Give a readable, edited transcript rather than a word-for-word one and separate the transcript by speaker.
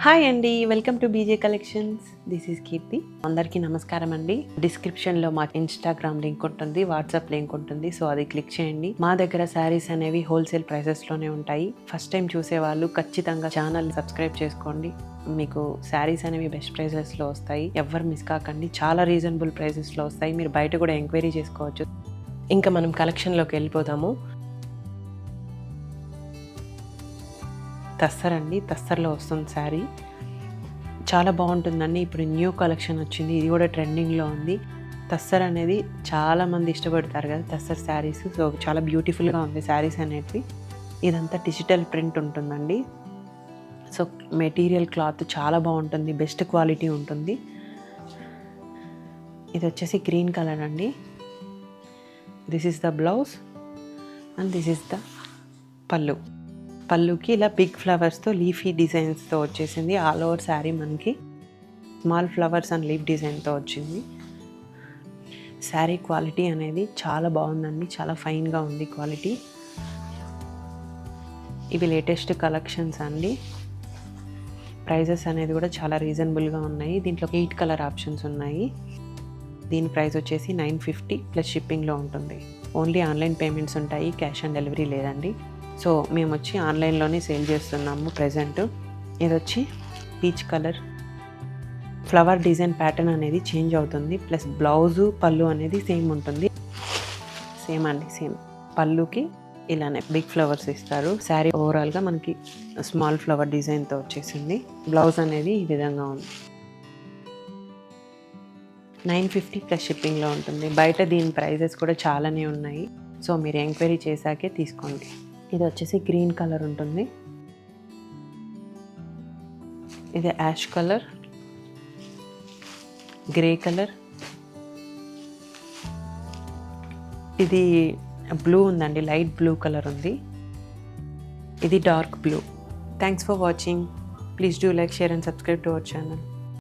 Speaker 1: Hi అండి, welcome to BJ collections. This is Keerthi. అందరికీ నమస్కారం అండి. డిస్క్రిప్షన్లో మా ఇన్స్టాగ్రామ్ లింక్ ఉంటుంది, వాట్సాప్ లింక్ ఉంటుంది. సో అది క్లిక్ చేయండి. మా దగ్గర శారీస్ అనేవి హోల్సేల్ ప్రైసెస్లోనే ఉంటాయి. ఫస్ట్ టైం చూసే వాళ్ళు ఖచ్చితంగా ఛానల్ సబ్స్క్రైబ్ చేసుకోండి. మీకు శారీస్ అనేవి బెస్ట్ ప్రైసెస్లో వస్తాయి. ఎవ్వరు మిస్ కాకండి. చాలా రీజనబుల్ ప్రైసెస్లో వస్తాయి. మీరు బయట కూడా ఎంక్వైరీ చేసుకోవచ్చు. ఇంకా మనం కలెక్షన్లోకి వెళ్ళిపోదాము. తస్సర్ అండి, తస్సర్లో వస్తుంది శారీ. చాలా బాగుంటుందండి. ఇప్పుడు న్యూ కలెక్షన్ వచ్చింది, ఇది కూడా ట్రెండింగ్లో ఉంది. తస్సర్ అనేది చాలామంది ఇష్టపడతారు కదా తస్సర్ శారీస్. సో చాలా బ్యూటిఫుల్గా ఉంది శారీస్ అనేటివి. ఇదంతా డిజిటల్ ప్రింట్ ఉంటుందండి. సో మెటీరియల్ క్లాత్ చాలా బాగుంటుంది, బెస్ట్ క్వాలిటీ ఉంటుంది. ఇది వచ్చేసి గ్రీన్ కలర్ అండి. This is the blouse and this is the పళ్ళు. పళ్ళుకి ఇలా బిగ్ ఫ్లవర్స్తో లీఫీ డిజైన్స్తో వచ్చేసింది. ఆల్ ఓవర్ శారీ మనకి స్మాల్ ఫ్లవర్స్ అండ్ లీఫ్ డిజైన్తో వచ్చింది. శారీ క్వాలిటీ అనేది చాలా బాగుందండి, చాలా ఫైన్గా ఉంది క్వాలిటీ. ఇవి లేటెస్ట్ కలెక్షన్స్ అండి. ప్రైజెస్ అనేది కూడా చాలా రీజనబుల్గా ఉన్నాయి. దీంట్లో 8 కలర్ ఆప్షన్స్ ఉన్నాయి. దీని ప్రైస్ వచ్చేసి 950 ప్లస్ షిప్పింగ్లో ఉంటుంది. ఓన్లీ ఆన్లైన్ పేమెంట్స్ ఉంటాయి, క్యాష్ ఆన్ డెలివరీ లేదండి. సో మేము వచ్చి ఆన్లైన్లోనే సేల్ చేస్తున్నాము ప్రజెంట్. ఇది వచ్చి peach colour. Flower design pattern అనేది చేంజ్ అవుతుంది, ప్లస్ బ్లౌజు పళ్ళు అనేది సేమ్ ఉంటుంది. సేమ్ అండి, సేమ్. పళ్ళుకి ఇలానే బిగ్ ఫ్లవర్స్ ఇస్తారు. శారీ ఓవరాల్గా మనకి స్మాల్ ఫ్లవర్ డిజైన్తో వచ్చేసింది. బ్లౌజ్ అనేది ఈ విధంగా ఉంది. 950 ప్లస్ షిప్పింగ్లో ఉంటుంది. బయట దీని ప్రైజెస్ కూడా చాలానే ఉన్నాయి. సో మీరు ఎంక్వైరీ చేశాకే తీసుకోండి. ఇది వచ్చేసి గ్రీన్ కలర్ ఉంటుంది. ఇది యాష్ కలర్, గ్రే కలర్, ఇది బ్లూ ఉందండి, లైట్ బ్లూ కలర్ ఉంది. ఇది dark blue. Thanks for watching. Please do like, share and subscribe to our channel.